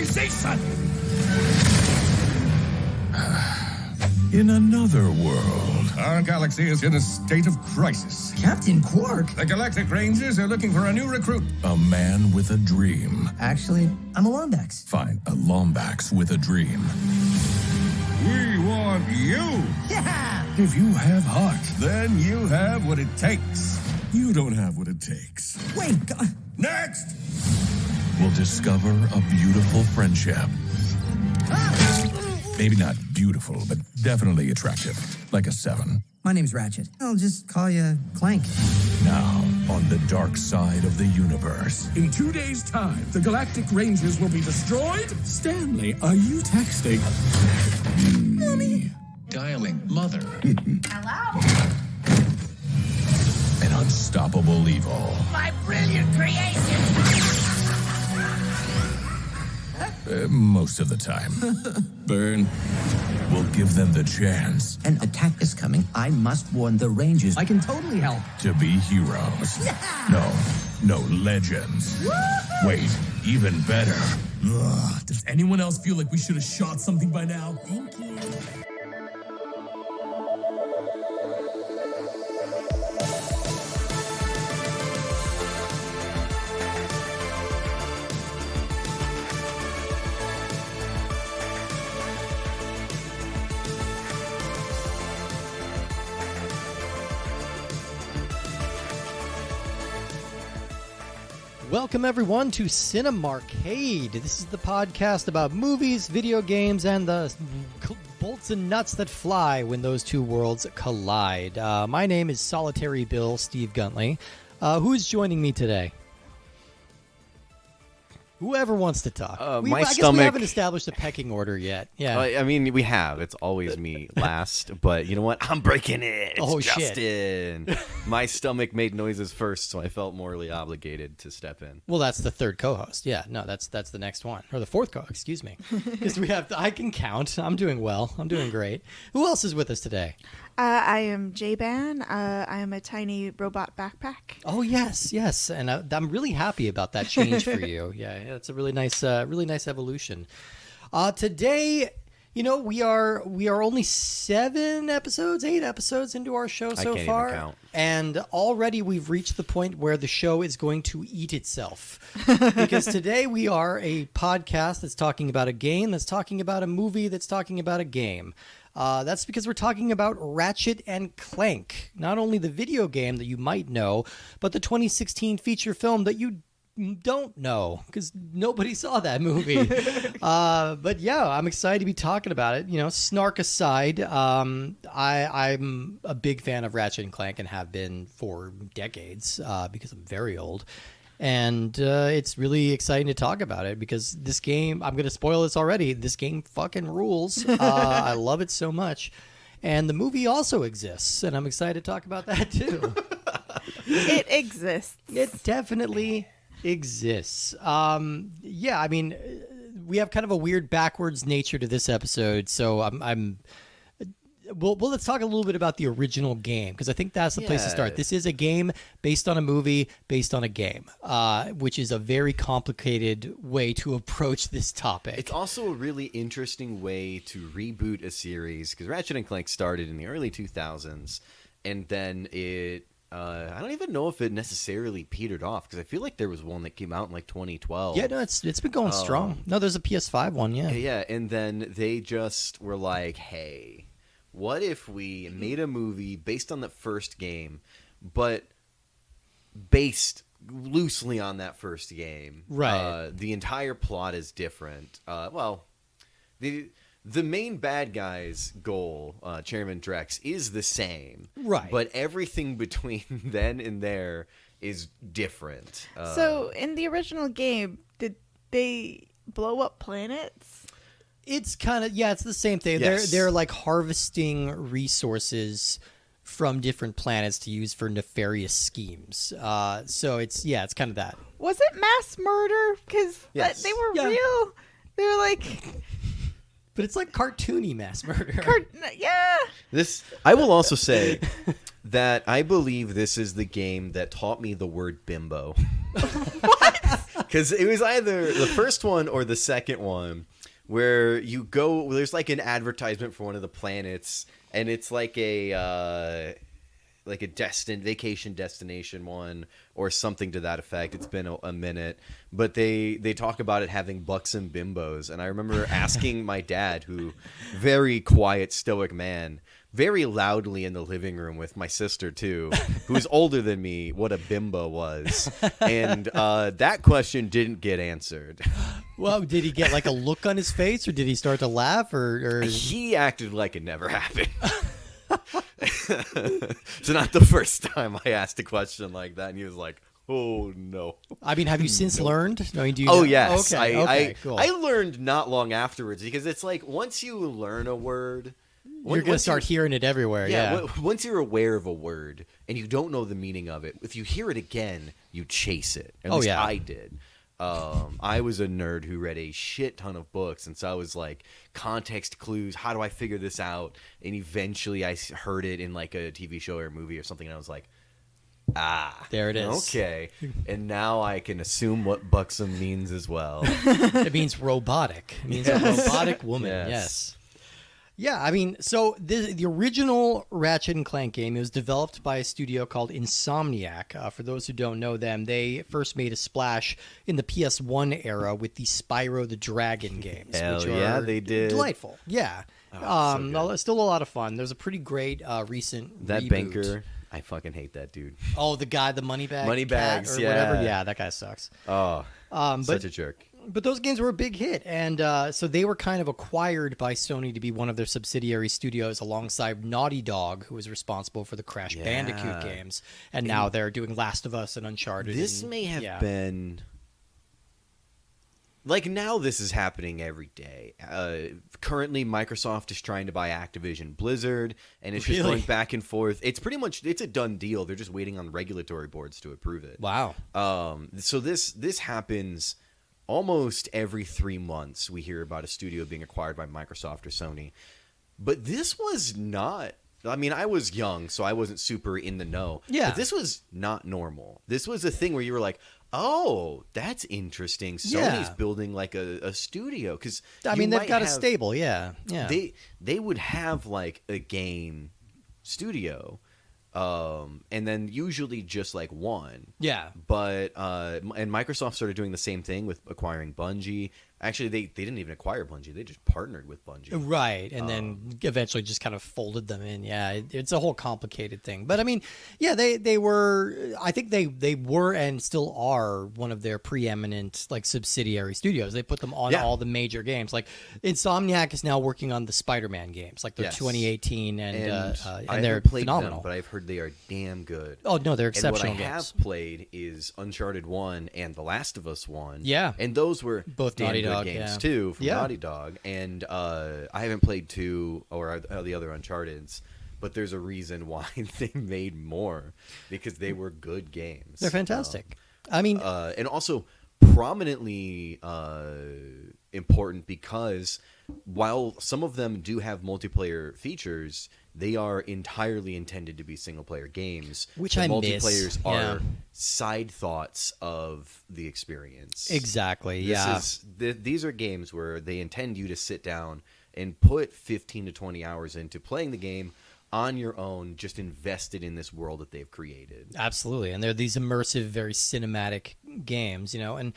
civilization! In another world, Our galaxy is in a state of crisis. Captain Quark? The Galactic Rangers are looking for a new recruit. a man with a dream. Actually, I'm a Lombax. Fine, a Lombax with a dream. We want you. Yeah! If you have heart, Then you have what it takes. you don't have what it takes. Wait, God. Next! We'll discover a beautiful friendship. Maybe not beautiful, but definitely attractive. Like a 7. My name's Ratchet. I'll just call you Clank. Now, on the dark side of the universe. In 2 days' time, the Galactic Rangers will be destroyed? Stanley, are you texting? Mommy. Dialing mother. Hello? An unstoppable evil. My brilliant creation! Most of the time. Burn. We'll give them the chance An attack is coming. I must warn the Rangers. I can totally help. to be heroes. No, legends. Wait, even better. Does anyone else feel like we should have shot something by now? Thank you. Welcome, everyone, to Cinemarcade. This is the podcast about movies, video games, and the bolts and nuts that fly when those two worlds collide. My name is Solitary Bill Steve Guntley. Who's joining me today? Whoever wants to talk. I guess we haven't established a pecking order yet. Yeah. I mean, we have. It's always me last. But you know what? I'm breaking it. It's Justin. Shit. My stomach made noises first, so I felt morally obligated to step in. Well, that's the third co-host. Yeah, no, that's the next one. Or the fourth co-host, excuse me. Because I can count. I'm doing well. I'm doing great. Who else is with us today? I am J-Ban. I am a tiny robot backpack. Oh yes, and I'm really happy about that change for you. Yeah, it's a really nice evolution. Today, you know, we are only 8 episodes into our show so can't far, even count. and already we've reached the point where the show is going to eat itself. Because today we are a podcast that's talking about a game, that's talking about a movie, that's talking about a game. That's because we're talking about Ratchet and Clank, not only the video game that you might know, but the 2016 feature film that you don't know because nobody saw that movie. But yeah, I'm excited to be talking about it. You know, snark aside, I'm a big fan of Ratchet and Clank and have been for decades because I'm very old. And it's really exciting to talk about it because this game, I'm going to spoil this already, this game fucking rules. I love it so much. And the movie also exists, and I'm excited to talk about that too. It exists. It definitely exists. Yeah, I mean, we have kind of a weird backwards nature to this episode, so Well, let's talk a little bit about the original game, because I think that's the place to start. This is a game based on a movie, based on a game, which is a very complicated way to approach this topic. It's also a really interesting way to reboot a series, because Ratchet and Clank started in the early 2000s, and then it... I don't even know if it necessarily petered off, because I feel like there was one that came out in like 2012. Yeah, no, it's been going strong. No, there's a PS5 one, yeah. Yeah, and then they just were like, hey... what if we made a movie based on the first game, but based loosely on that first game? Right. The entire plot is different. The main bad guy's goal, Chairman Drex, is the same. Right. But everything between then and there is different. So in the original game, did they blow up planets? It's kind of, yeah, it's the same thing. Yes. They're like harvesting resources from different planets to use for nefarious schemes. So it's kind of that. Was it mass murder? Because Yes. they were real. They were like... But it's like cartoony mass murder. Yeah. I will also say that I believe this is the game that taught me the word bimbo. What? Because it was either the first one or the second one where you go. There's like an advertisement for one of the planets, and it's like a vacation destination one or something to that effect. It's been a minute, but they talk about it having buxom bimbos, and I remember asking my dad, who very quiet, stoic man, very loudly in the living room with my sister too, who's older than me, what a bimbo was, and that question didn't get answered. Well, did he get like a look on his face, or did he start to laugh, or... He acted like it never happened. So not the first time I asked a question like that, and he was like, "Oh no." I mean, have you since learned? No, do you Oh know? yes, Okay, cool. I learned not long afterwards, because it's like once you learn a word, You're gonna start hearing it everywhere. Yeah. Once you're aware of a word and you don't know the meaning of it, if you hear it again, you chase it. At least I did. I was a nerd who read a shit ton of books, and so I was like, context clues, how do I figure this out? And eventually I heard it in like a TV show or a movie or something, and I was like, there it is. Okay. And now I can assume what buxom means as well. It means robotic. It means a robotic woman. Yes. Yeah, I mean, so the original Ratchet and Clank game, it was developed by a studio called Insomniac. For those who don't know them, they first made a splash in the PS1 era with the Spyro the Dragon games. Hell which yeah, are they did. Delightful. Yeah. Still a lot of fun. There's a pretty great recent That reboot. Banker, I fucking hate that dude. Oh, the guy, the Moneybag Moneybags, cat or yeah. whatever. Yeah, that guy sucks. Oh, such a jerk. But those games were a big hit, and so they were kind of acquired by Sony to be one of their subsidiary studios alongside Naughty Dog, who was responsible for the Crash Bandicoot games. And now they're doing Last of Us and Uncharted. This may have been... Like, now this is happening every day. Currently, Microsoft is trying to buy Activision Blizzard, and it's just going back and forth. It's pretty much, it's a done deal. They're just waiting on regulatory boards to approve it. Wow. So this happens almost every 3 months. We hear about a studio being acquired by Microsoft or Sony. But this was not... I mean, I was young, so I wasn't super in the know. Yeah. But this was not normal. This was a thing where you were like, oh, that's interesting. Sony's building like a studio. Because I mean, they've got a stable, yeah. They would have like a game studio, and then usually just like one. Yeah. But and Microsoft started doing the same thing with acquiring Bungie. Actually, they didn't even acquire Bungie. They just partnered with Bungie. Right, and then eventually just kind of folded them in. Yeah, it's a whole complicated thing. But, I mean, yeah, they were – I think they were and still are one of their preeminent, like, subsidiary studios. They put them on all the major games. Like, Insomniac is now working on the Spider-Man games, like their 2018, and they're played phenomenal. Them, but I've heard they are damn good. Oh, no, they're exceptional and what I games. have played is Uncharted 1 and The Last of Us 1. Yeah. And those were both damn Naughty good Dog games too from Naughty Dog, and I haven't played 2 or the other Uncharted's, but there's a reason why they made more, because they were good games. They're fantastic. I mean, and also prominently important because while some of them do have multiplayer features, they are entirely intended to be single-player games. Which the I multiplayers miss. are side thoughts of the experience. Exactly, These are games where they intend you to sit down and put 15 to 20 hours into playing the game on your own, just invested in this world that they've created. Absolutely, and they're these immersive, very cinematic games, you know, and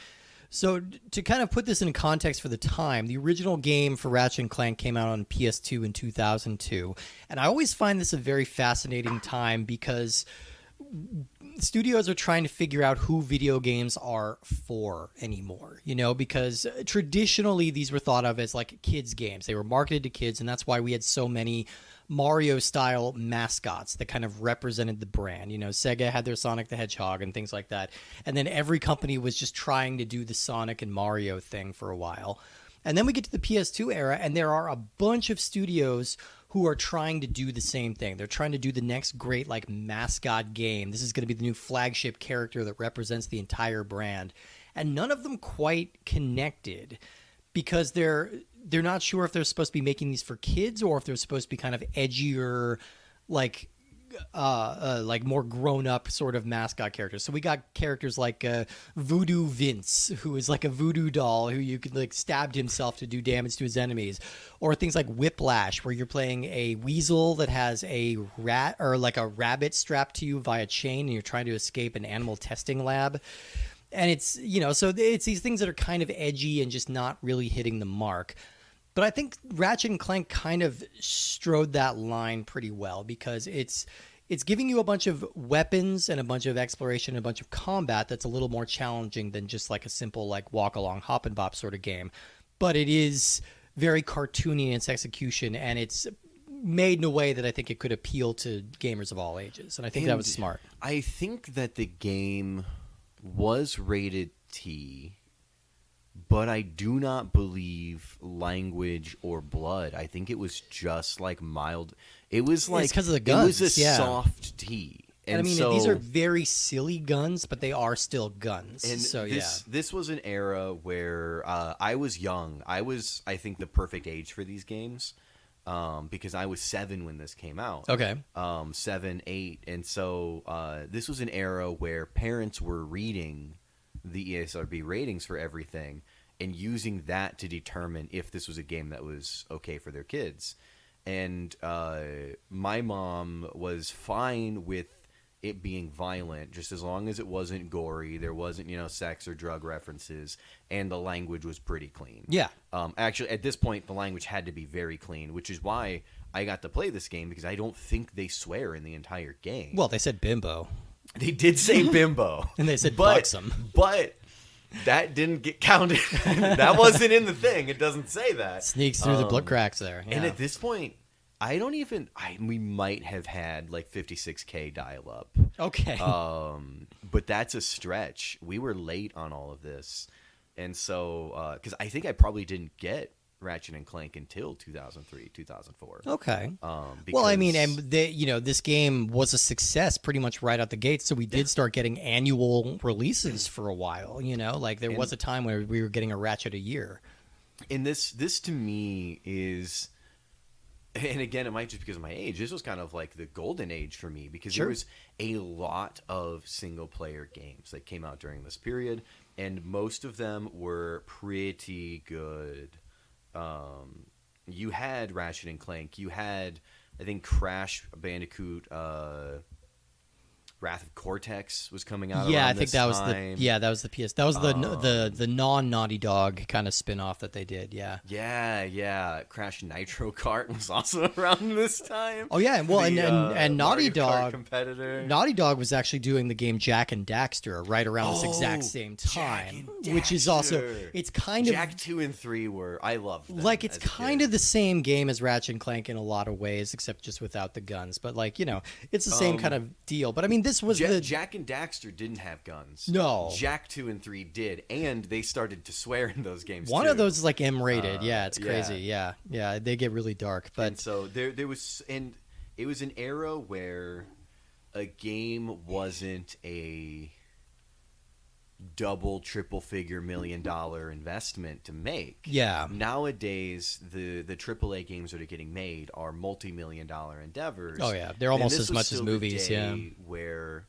so to kind of put this in context for the time, the original game for Ratchet and Clank came out on PS2 in 2002, and I always find this a very fascinating time because studios are trying to figure out who video games are for anymore, you know, because traditionally these were thought of as like kids games. They were marketed to kids, and that's why we had so many Mario-style mascots that kind of represented the brand. You know, Sega had their Sonic the Hedgehog and things like that. And then every company was just trying to do the Sonic and Mario thing for a while. And then we get to the PS2 era, and there are a bunch of studios who are trying to do the same thing. They're trying to do the next great, like, mascot game. This is going to be the new flagship character that represents the entire brand. And none of them quite connected because they're not sure if they're supposed to be making these for kids or if they're supposed to be kind of edgier, like like more grown up sort of mascot characters. So we got characters like Voodoo Vince, who is like a voodoo doll who you could like stabbed himself to do damage to his enemies, or things like Whiplash, where you're playing a weasel that has a rat or like a rabbit strapped to you via chain, and you're trying to escape an animal testing lab. And it's, so it's these things that are kind of edgy and just not really hitting the mark. But I think Ratchet and Clank kind of strode that line pretty well, because it's giving you a bunch of weapons and a bunch of exploration and a bunch of combat that's a little more challenging than just like a simple like walk along hop and bop sort of game. But it is very cartoony in its execution, and it's made in a way that I think it could appeal to gamers of all ages. And I think that was smart. I think that the game was rated T, but I do not believe language or blood. I think it was just like mild. It was like it's because of the guns. It was a soft T. And I mean, these are very silly guns, but they are still guns. And so this was an era where I was young. I was, I think, the perfect age for these games, because I was 7 when this came out. Okay. 7, 8, and so this was an era where parents were reading the ESRB ratings for everything and using that to determine if this was a game that was okay for their kids. And my mom was fine with it being violent, just as long as it wasn't gory, there wasn't, sex or drug references, and the language was pretty clean. Yeah. Actually, at this point, the language had to be very clean, which is why I got to play this game, because I don't think they swear in the entire game. Well, they said bimbo. They did say bimbo. And they said buxom. But that didn't get counted. That wasn't in the thing. It doesn't say that. Sneaks through the blood cracks there. Yeah. And at this point, we might have had like 56K dial-up. Okay. But that's a stretch. We were late on all of this. And so, because I think I probably didn't get Ratchet and Clank until 2003, 2004. Okay. Well, I mean, and this game was a success pretty much right out the gate. So we did start getting annual releases for a while. Like there was a time where we were getting a Ratchet a year. And this to me is, and again, it might just because of my age. This was kind of like the golden age for me, because there was a lot of single player games that came out during this period, and most of them were pretty good. You had Ratchet and Clank. You had, I think, Crash Bandicoot. Wrath of Cortex was coming out. Yeah, around I think this that time. was the PS. That was the non Naughty Dog kind of spin-off that they did. Yeah. Yeah. Crash Nitro Kart was also around this time. Oh yeah, well, and Naughty Mario Kart Dog competitor. Naughty Dog was actually doing the game Jak and Daxter right around this exact same time, which is also it's kind of Jak 2 and 3 were, I loved them like it's as a kind kid. of the same game as Ratchet and Clank in a lot of ways, except just without the guns. But like it's the same kind of deal. But I mean, this was Jak and Daxter didn't have guns. No. Jak 2 and 3 did, and they started to swear in those games. One too. of those is like M-rated. Yeah, it's crazy. Yeah, they get really dark. But and so there was, and it was an era where a game wasn't a double, triple figure $1 million investment to make. Yeah. Nowadays, the AAA games that are getting made are multi-million-dollar endeavors. Oh yeah, they're almost as much as movies. Yeah. Where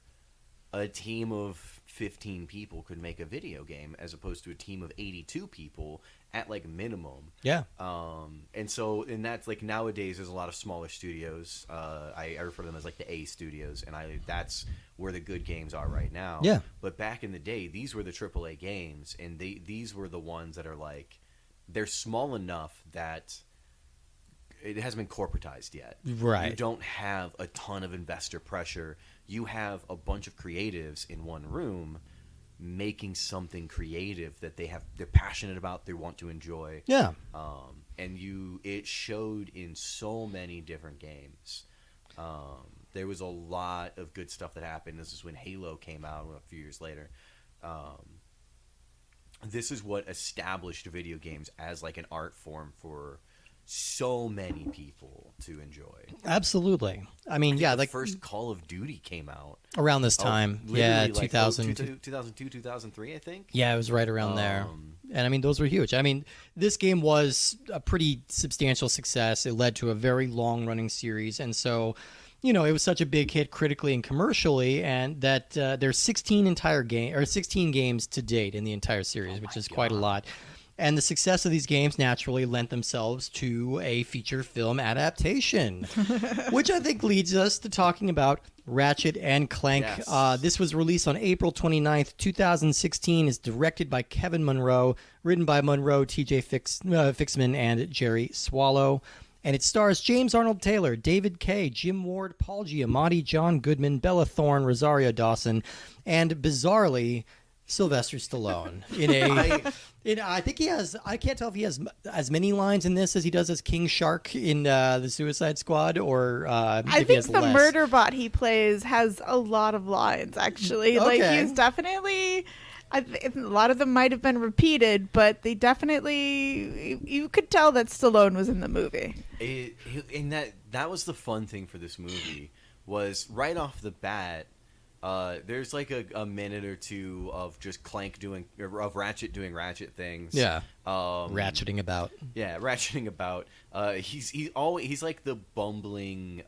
a team of 15 people could make a video game, as opposed to a team of 82 people at like minimum. Yeah. And that's like nowadays there's a lot of smaller studios. I refer to them as like the A studios, and that's where the good games are right now. Yeah. But back in the day, these were the AAA games, and these were the ones that are like, they're small enough that it hasn't been corporatized yet. Right. You don't have a ton of investor pressure. You have a bunch of creatives in one room making something creative that they're passionate about, they want to enjoy. Yeah. And it showed in so many different games. There was a lot of good stuff that happened. This is when Halo came out a few years later. This is what established video games as like an art form for so many people to enjoy. Absolutely. I mean, The like first Call of Duty came out around this time. Yeah, literally, 2000. 2002, 2003, I think. Yeah, it was right around there. And I mean, those were huge. I mean, this game was a pretty substantial success. It led to a very long running series. And so you know, it was such a big hit critically and commercially, and that there's 16 games to date in the entire series, which is quite a lot. And the success of these games naturally lent themselves to a feature film adaptation, which I think leads us to talking about Ratchet and Clank. Yes. This was released on April 29th, 2016, is directed by Kevin Munro, written by Munro, TJ Fixman, and Jerry Swallow. And it stars James Arnold Taylor, David Kay, Jim Ward, Paul Giamatti, John Goodman, Bella Thorne, Rosario Dawson, and bizarrely, Sylvester Stallone. I think he has. I can't tell if he has as many lines in this as he does as King Shark in the Suicide Squad, or I if he think has the less. murder bot he plays has a lot of lines. Actually, like Okay. he's definitely. A lot of them might have been repeated, but they definitely. You could tell that Stallone was in the movie. And that was the fun thing for this movie, was right off the bat. There's like a minute or two of just of Ratchet doing Ratchet things. Yeah, ratcheting about. Yeah, ratcheting about. He's like the bumbling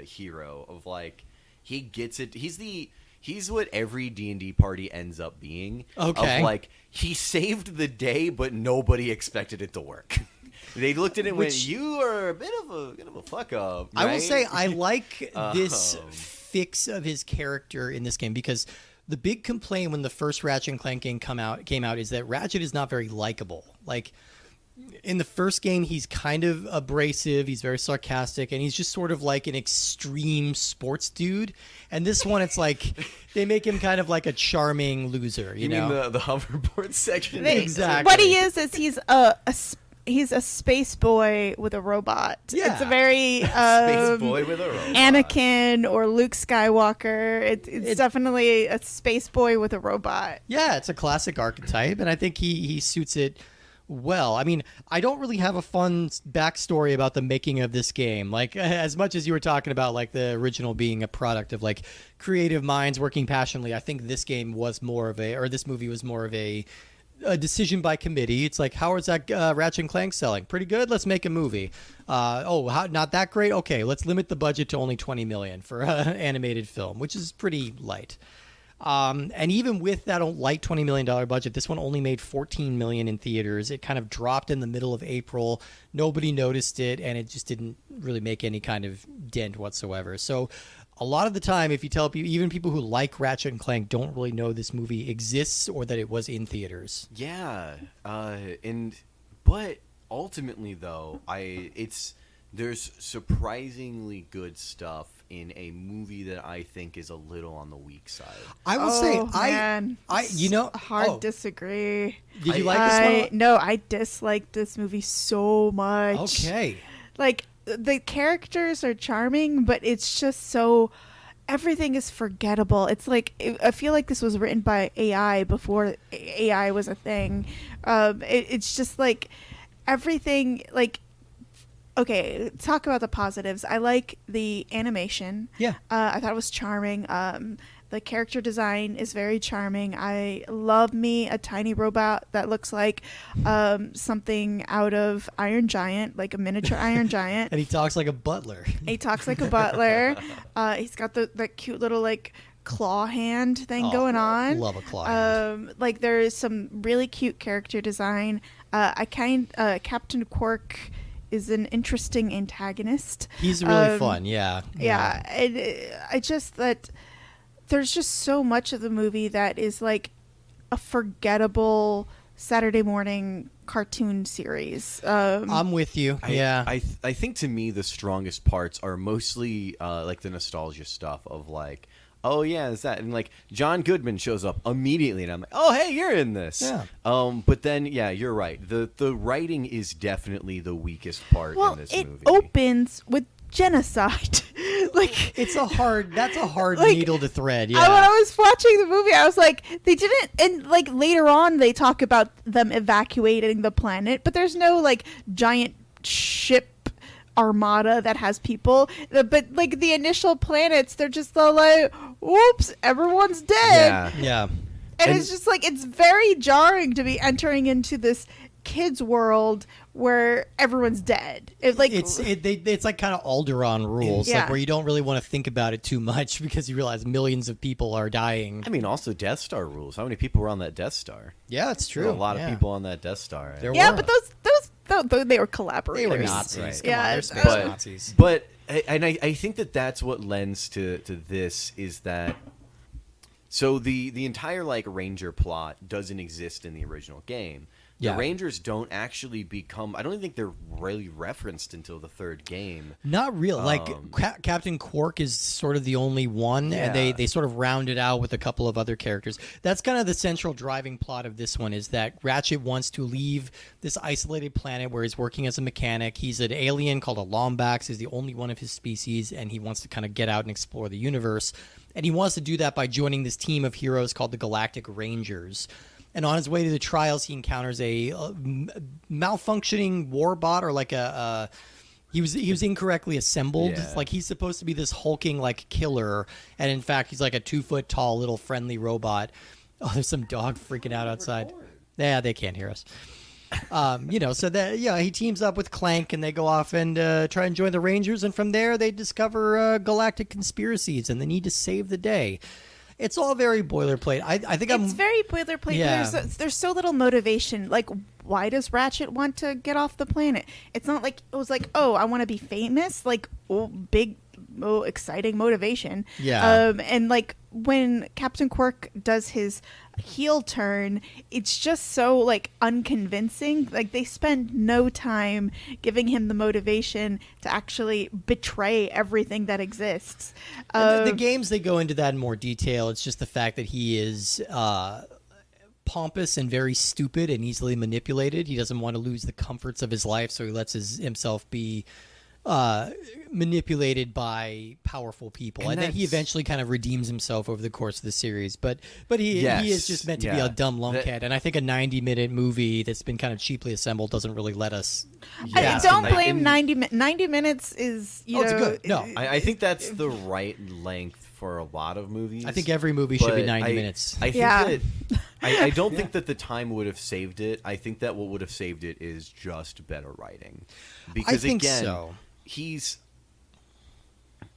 hero of like, he gets it. He's what every D&D party ends up being. Okay. Of like, he saved the day, but nobody expected it to work. They looked at it and went, "You are a bit of a fuck up." Right? I will say I like this fix of his character in this game, because the big complaint when the first Ratchet and Clank game came out is that Ratchet is not very likable. Like, in the first game, he's kind of abrasive, he's very sarcastic, and he's just sort of like an extreme sports dude. And this one, it's like they make him kind of like a charming loser. You know, mean the hoverboard section? Exactly. What he is he's a space boy with a robot. Yeah. It's a very Space boy with a robot. Anakin or Luke Skywalker. It's definitely a space boy with a robot. Yeah, it's a classic archetype, and I think he suits it well. I mean, I don't really have a fun backstory about the making of this game. Like, as much as you were talking about like the original being a product of like creative minds working passionately, I think this game was more of this movie was more of a decision by committee. It's like, how is that Ratchet and Clank selling? Pretty good. Let's make a movie. Not that great. Okay, let's limit the budget to only $20 million for an animated film, which is pretty light. And even with that light $20 million budget, this one only made $14 million in theaters. It kind of dropped in the middle of April. Nobody noticed it, and it just didn't really make any kind of dent whatsoever. So a lot of the time, if you tell people, even people who like Ratchet and Clank don't really know this movie exists or that it was in theaters. Yeah, but ultimately though, there's surprisingly good stuff in a movie that I think is a little on the weak side. I will say, man. Disagree. Did you like this one? No, I disliked this movie so much. Okay. Like, the characters are charming, but it's just so everything is forgettable. It's like, I feel like this was written by AI before AI was a thing. It's just like everything, like, okay, talk about the positives. I like the animation. Yeah. I thought it was charming. The character design is very charming. I love me a tiny robot that looks like something out of Iron Giant, like a miniature Iron Giant. And he talks like a butler. He talks like a butler. He's got that cute little like claw hand thing going on. Love a claw hand. Like, there is some really cute character design. Captain Quark is an interesting antagonist. He's really fun, yeah. Yeah, I just that there's just so much of the movie that is like a forgettable Saturday morning cartoon series. I'm with you. I think to me the strongest parts are mostly like the nostalgia stuff of like, oh yeah, it's that, and like John Goodman shows up immediately, and I'm like, oh hey, you're in this. Yeah. But then yeah, you're right. The writing is definitely the weakest part in this movie. It opens with genocide. Like, that's a hard like, needle to thread. When Yeah. I was watching the movie, I was like, they didn't, and like later on they talk about them evacuating the planet, but there's no like giant ship armada that has people. But like the initial planets, they're just all like, whoops, everyone's dead. Yeah. And it's just like, it's very jarring to be entering into this kids world where everyone's dead. It's like kind of Alderaan rules, Yeah. like where you don't really want to think about it too much because you realize millions of people are dying. I mean, also Death Star rules. How many people were on that Death Star? Yeah, it's There true. were a lot of people on that Death Star. There yeah, were. but those they were collaborators. They were Nazis. Right. Come on, Yeah, they're space but, Nazis. But I think that's what lends to this is that. So the entire like Ranger plot doesn't exist in the original game. The Yeah. Rangers don't actually become. I don't even think they're really referenced until the third game. Not real. Like Captain Quark is sort of the only one, and Yeah. they sort of round it out with a couple of other characters. That's kind of the central driving plot of this one is that Ratchet wants to leave this isolated planet where he's working as a mechanic. He's an alien called a Lombax. He's the only one of his species, and he wants to kind of get out and explore the universe. And he wants to do that by joining this team of heroes called the Galactic Rangers. And on his way to the trials, he encounters a malfunctioning warbot, or like he was incorrectly assembled. Yeah. Like he's supposed to be this hulking like killer, and in fact, he's like a 2-foot tall little friendly robot. Oh, there's some dog freaking out outside. Yeah, they can't hear us. So that he teams up with Clank, and they go off and try and join the Rangers, and from there they discover galactic conspiracies, and they need to save the day. It's all very boilerplate. I think It's very boilerplate. Yeah. There's so little motivation. Like, why does Ratchet want to get off the planet? It's not like it was like, oh, I want to be famous. Like, big, exciting motivation. Yeah. And like when Captain Quark does his heel turn, it's just so like unconvincing. Like they spend no time giving him the motivation to actually betray everything that exists. And the games, they go into that in more detail. It's just the fact that he is pompous and very stupid and easily manipulated. He doesn't want to lose the comforts of his life, so he lets himself be manipulated by powerful people. And then he eventually kind of redeems himself over the course of the series. But he is just meant to be a dumb lunkhead. And I think a 90-minute movie that's been kind of cheaply assembled doesn't really let us. I don't blame 90 minutes is, it's good. No, I think that's the right length for a lot of movies. I think every movie should be But 90 minutes. I think that I don't think that the time would have saved it. I think that what would have saved it is just better writing. Because I think again, so. he's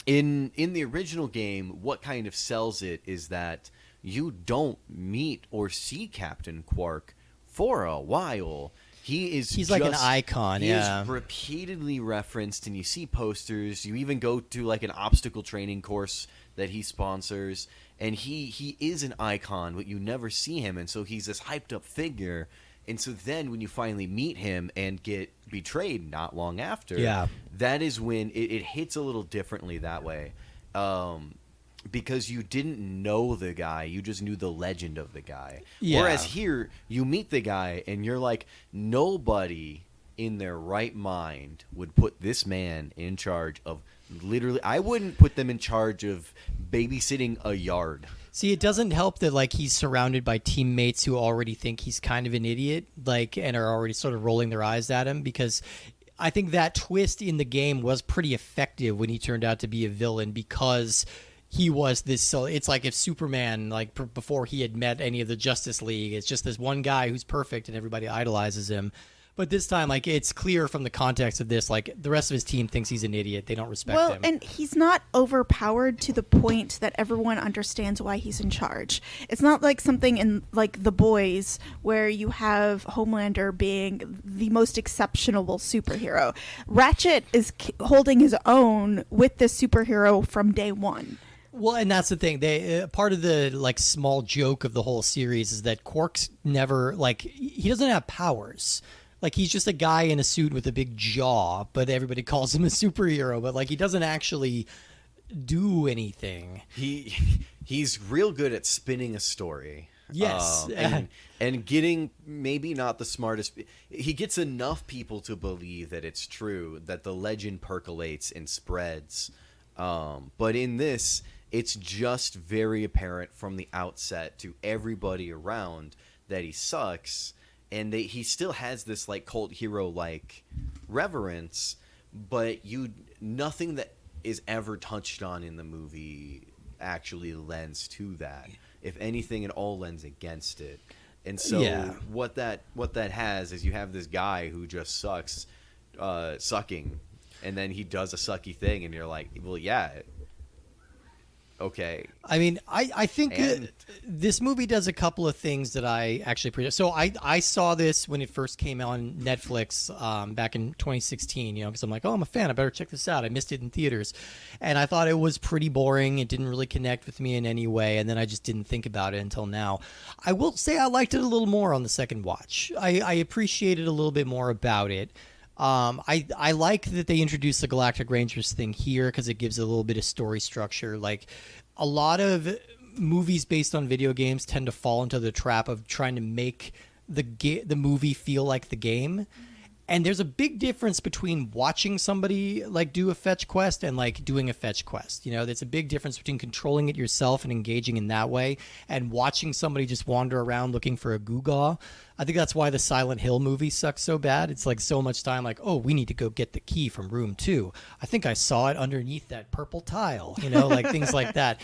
in the original game, what kind of sells it is that you don't meet or see Captain Quark for a while. He's like an icon. He Yeah, is repeatedly referenced, and you see posters. You even go to like an obstacle training course that he sponsors, and he is an icon, but you never see him, and so he's this hyped up figure. And so then when you finally meet him and get betrayed not long after, that is when it hits a little differently that way. Because you didn't know the guy, you just knew the legend of the guy. Yeah. Whereas here, you meet the guy and you're like, nobody in their right mind would put this man in charge of literally, I wouldn't put them in charge of babysitting a yard. See, it doesn't help that like he's surrounded by teammates who already think he's kind of an idiot, like, and are already sort of rolling their eyes at him, because I think that twist in the game was pretty effective when he turned out to be a villain, because he was this. So it's like if Superman, like before he had met any of the Justice League, it's just this one guy who's perfect and everybody idolizes him. But this time, like, it's clear from the context of this, like, the rest of his team thinks he's an idiot. They don't respect him. Well, and he's not overpowered to the point that everyone understands why he's in charge. It's not like something in, like, The Boys, where you have Homelander being the most exceptional superhero. Ratchet is holding his own with this superhero from day one. Well, and that's the thing. They part of the like small joke of the whole series is that Quark's never like he doesn't have powers. Like he's just a guy in a suit with a big jaw, but everybody calls him a superhero. But like he doesn't actually do anything. He's real good at spinning a story. Yes, and getting maybe not the smartest. He gets enough people to believe that it's true, that the legend percolates and spreads. But in this, it's just very apparent from the outset to everybody around that he sucks. And he still has this like cult hero like reverence, but nothing that is ever touched on in the movie actually lends to that. If anything, it all lends against it. And so Yeah. what that has is you have this guy who just sucks, sucking, and then he does a sucky thing, and you're like, well, yeah, okay. I mean, I think And- this movie does a couple of things that I actually appreciate. So I saw this when it first came on Netflix back in 2016, because I'm like, oh, I'm a fan. I better check this out. I missed it in theaters. And I thought it was pretty boring. It didn't really connect with me in any way. And then I just didn't think about it until now. I will say I liked it a little more on the second watch. I appreciated a little bit more about it. I like that they introduced the Galactic Rangers thing here because it gives a little bit of story structure. Like a lot of movies based on video games tend to fall into the trap of trying to make the movie feel like the game. And there's a big difference between watching somebody like do a fetch quest and like doing a fetch quest. There's a big difference between controlling it yourself and engaging in that way and watching somebody just wander around looking for a Googaw. I think that's why the Silent Hill movie sucks so bad. It's like so much time like, oh, we need to go get the key from room 2. I think I saw it underneath that purple tile, like things like that.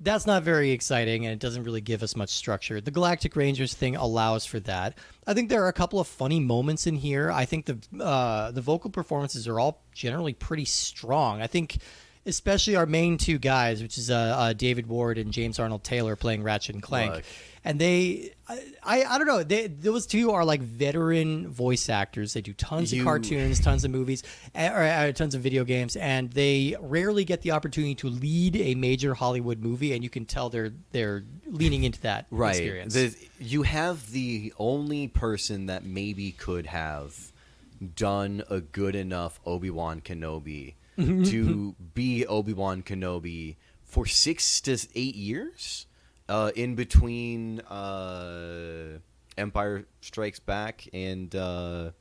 That's not very exciting, and it doesn't really give us much structure. The Galactic Rangers thing allows for that. I think there are a couple of funny moments in here. I think the vocal performances are all generally pretty strong. I think especially our main two guys, which is David Ward and James Arnold Taylor playing Ratchet and Clank. Look. And I don't know, those two are like veteran voice actors. They do tons of cartoons, tons of movies, or tons of video games, and they rarely get the opportunity to lead a major Hollywood movie, and you can tell they're leaning into that experience. You have the only person that maybe could have done a good enough Obi-Wan Kenobi to be Obi-Wan Kenobi for 6 to 8 years. In between Empire Strikes Back and Jedi?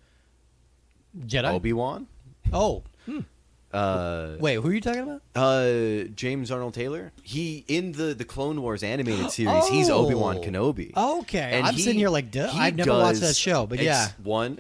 Obi-Wan. Oh. Wait, who are you talking about? James Arnold Taylor. He in the Clone Wars animated series. He's Obi-Wan Kenobi. Okay, And I'm sitting here like, duh. I've never watched that show, but yeah.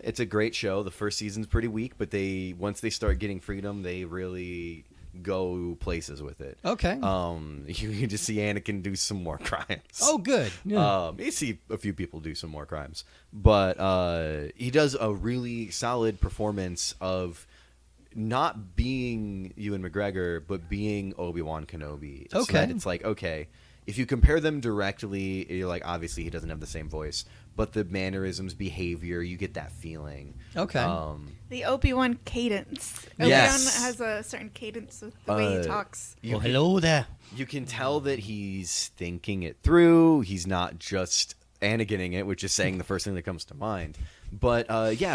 It's a great show. The first season's pretty weak, but once they start getting freedom, they really go places with it. Okay. You just see Anakin do some more crimes. Oh, good. Yeah. You see a few people do some more crimes, but he does a really solid performance of not being Ewan McGregor, but being Obi-Wan Kenobi. So Okay. that it's like, okay, if you compare them directly, you're like, obviously he doesn't have the same voice, but the mannerisms, behavior, you get that feeling. Okay. The Obi-Wan cadence. Yes. Obi-Wan has a certain cadence with the way he talks. Well, hello there. You can tell that he's thinking it through. He's not just Anakining it, which is saying the first thing that comes to mind. But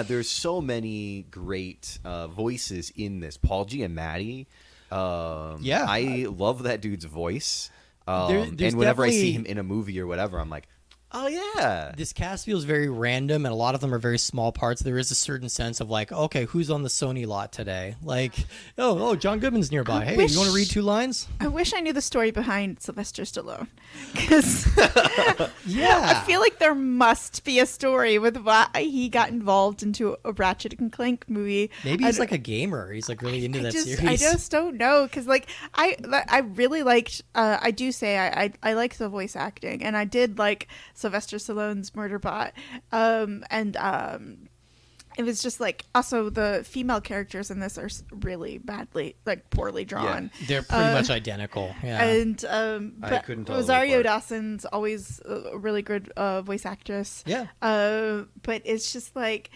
there's so many great voices in this. Paul Giamatti. I love that dude's voice. There's and whenever I see definitely- him in a movie or whatever, I'm like, oh yeah. This cast feels very random, and a lot of them are very small parts. There is a certain sense of like, okay, who's on the Sony lot today? Like, oh, John Goodman's nearby. Hey, you want to read 2 lines? I wish I knew the story behind Sylvester Stallone, because Yeah. I feel like there must be a story with why he got involved into a Ratchet and Clank movie. Maybe he's like a gamer. He's like really into that series. I just don't know, because like I really liked. I do say I like the voice acting, and I did like Sylvester Stallone's Murderbot, it was just like also the female characters in this are really badly, like poorly drawn. They're pretty much identical. Yeah. And I but couldn't tell them Rosario apart. Dawson's always a really good voice actress. Yeah. But it's just like,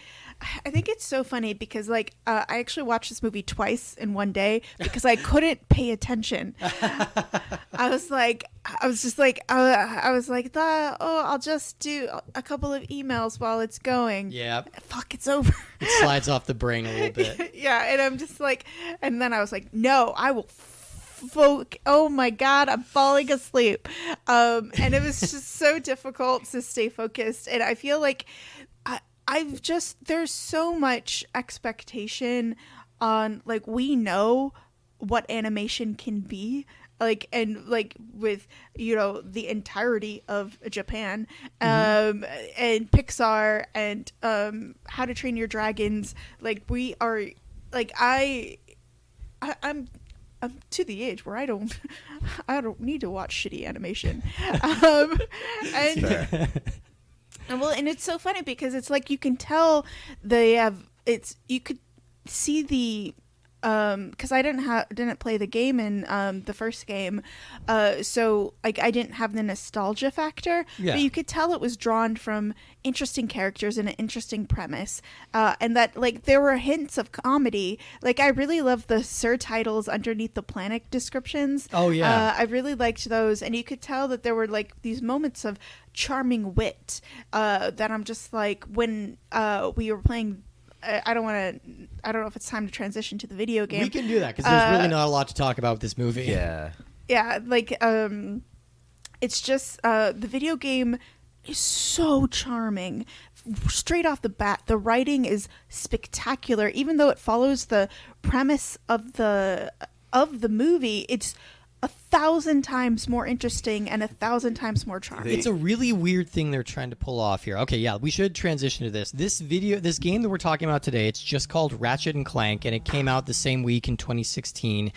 I think it's so funny because like I actually watched this movie twice in one day because I couldn't pay attention. I was just like, I'll just do a couple of emails while it's going. Yeah. Fuck, it's over. It slides off the brain a little bit. Yeah, and I'm just like, and then I was like, no, I will. Oh my God, I'm falling asleep. And it was just so difficult to stay focused. And I feel like there's so much expectation on, like, we know what animation can be. Like, and like with, the entirety of Japan, and Pixar and How to Train Your Dragons, like we are, like I'm to the age where I don't need to watch shitty animation. And And it's so funny because it's like you can tell they have you could see the because I didn't play the game in the first game, so like I didn't have the nostalgia factor. Yeah. But you could tell it was drawn from interesting characters and an interesting premise, and that like there were hints of comedy. Like I really love the surtitles underneath the planet descriptions. Oh, yeah. I really liked those, and you could tell that there were like these moments of charming wit that I'm just like when we were playing. I don't know if it's time to transition to the video game. We can do that because there's really not a lot to talk about with this movie. Yeah. Yeah, like it's just the video game is so charming. Straight off the bat, the writing is spectacular. Even though it follows the premise of the movie, it's 1,000 times more interesting and 1,000 times more charming. It's a really weird thing they're trying to pull off here. Okay, yeah, we should transition to this. This game that we're talking about today, it's just called Ratchet and Clank, and it came out the same week in 2016.